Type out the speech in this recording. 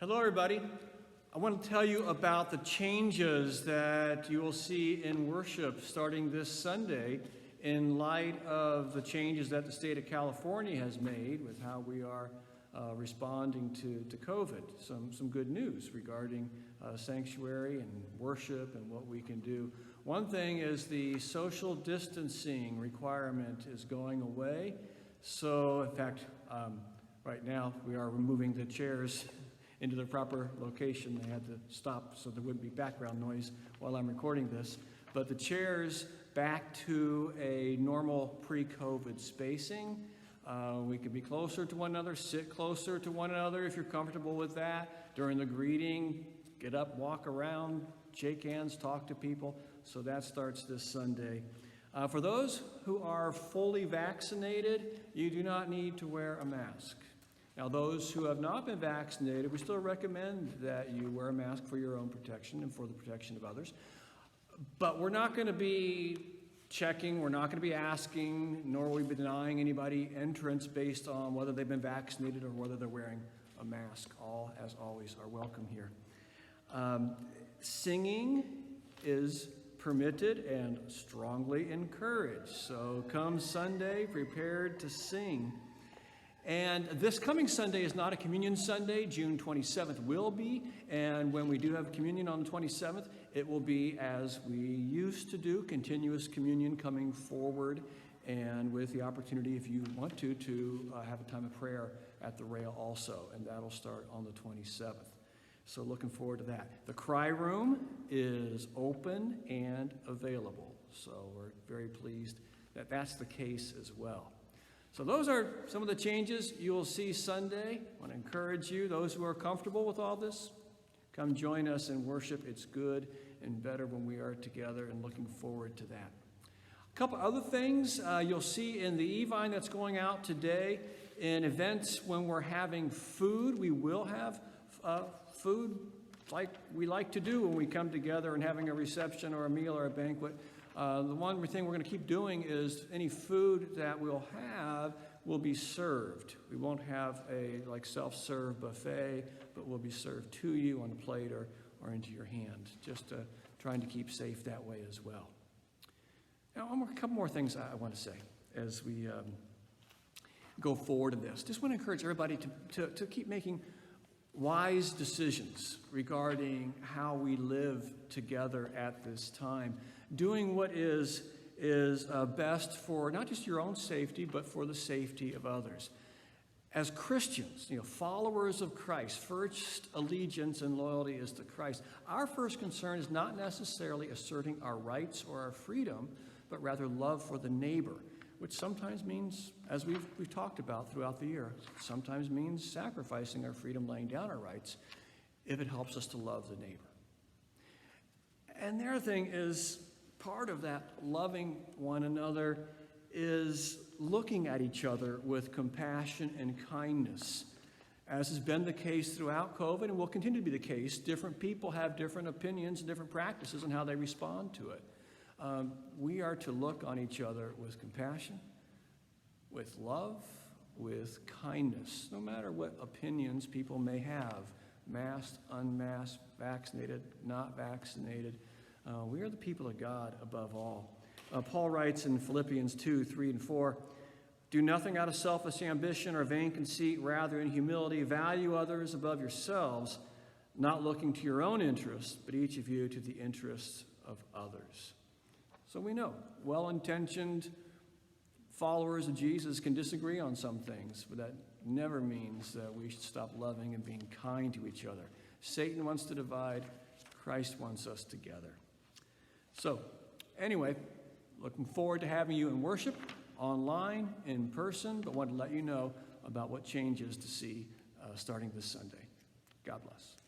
Hello, everybody. I want to tell you about the changes that you will see in worship starting this Sunday in light of the changes that the state of California has made with how we are responding to COVID. Some good news regarding sanctuary and worship and what we can do. One thing is the social distancing requirement is going away. So, in fact, right now we are removing the chairs into their proper location. They had to stop so there wouldn't be background noise while I'm recording this. But the chairs back to a normal pre-COVID spacing. We can be closer to one another, sit closer to one another if you're comfortable with that. During the greeting, get up, walk around, shake hands, talk to people. So that starts this Sunday. For those who are fully vaccinated, you do not need to wear a mask. Now, those who have not been vaccinated, we still recommend that you wear a mask for your own protection and for the protection of others. But we're not going to be checking, we're not going to be asking, nor will we be denying anybody entrance based on whether they've been vaccinated or whether they're wearing a mask. All, as always, are welcome here. Singing is permitted and strongly encouraged. So come Sunday, prepared to sing. And this coming Sunday is not a communion Sunday. June 27th will be. And when we do have communion on the 27th, it will be as we used to do, continuous communion coming forward, and with the opportunity, if you want to have a time of prayer at the rail also. And that'll start on the 27th. So looking forward to that. The cry room is open and available. So we're very pleased that that's the case as well. So those are some of the changes you will see Sunday. I want to encourage you, those who are comfortable with all this, come join us in worship. It's good and better when we are together, and looking forward to that. A couple other things you'll see in the e-vine that's going out today. In events when we're having food, we will have food like we like to do when we come together and having a reception or a meal or a banquet. The one thing we're going to keep doing is any food that we'll have will be served. We won't have a self-serve buffet, but will be served to you on a plate or into your hand. Just trying to keep safe that way as well. Now, a couple more things I want to say as we go forward in this. Just want to encourage everybody to keep making wise decisions regarding how we live together at this time. Doing what is best for not just your own safety, but for the safety of others. As Christians, followers of Christ, first allegiance and loyalty is to Christ. Our first concern is not necessarily asserting our rights or our freedom, but rather love for the neighbor, which sometimes means, as we've talked about throughout the year, sometimes means sacrificing our freedom, laying down our rights, if it helps us to love the neighbor. And the other thing is, part of that loving one another is looking at each other with compassion and kindness. As has been the case throughout COVID and will continue to be the case, different people have different opinions and different practices on how they respond to it. We are to look on each other with compassion, with love, with kindness, no matter what opinions people may have, masked, unmasked, vaccinated, not vaccinated. We are the people of God above all. Paul writes in Philippians 2, 3, and 4, "Do nothing out of selfish ambition or vain conceit, rather in humility value others above yourselves, not looking to your own interests, but each of you to the interests of others." So we know, well-intentioned followers of Jesus can disagree on some things, but that never means that we should stop loving and being kind to each other. Satan wants to divide. Christ wants us together. So, anyway, looking forward to having you in worship, online, in person, but want to let you know about what changes to see starting this Sunday. God bless.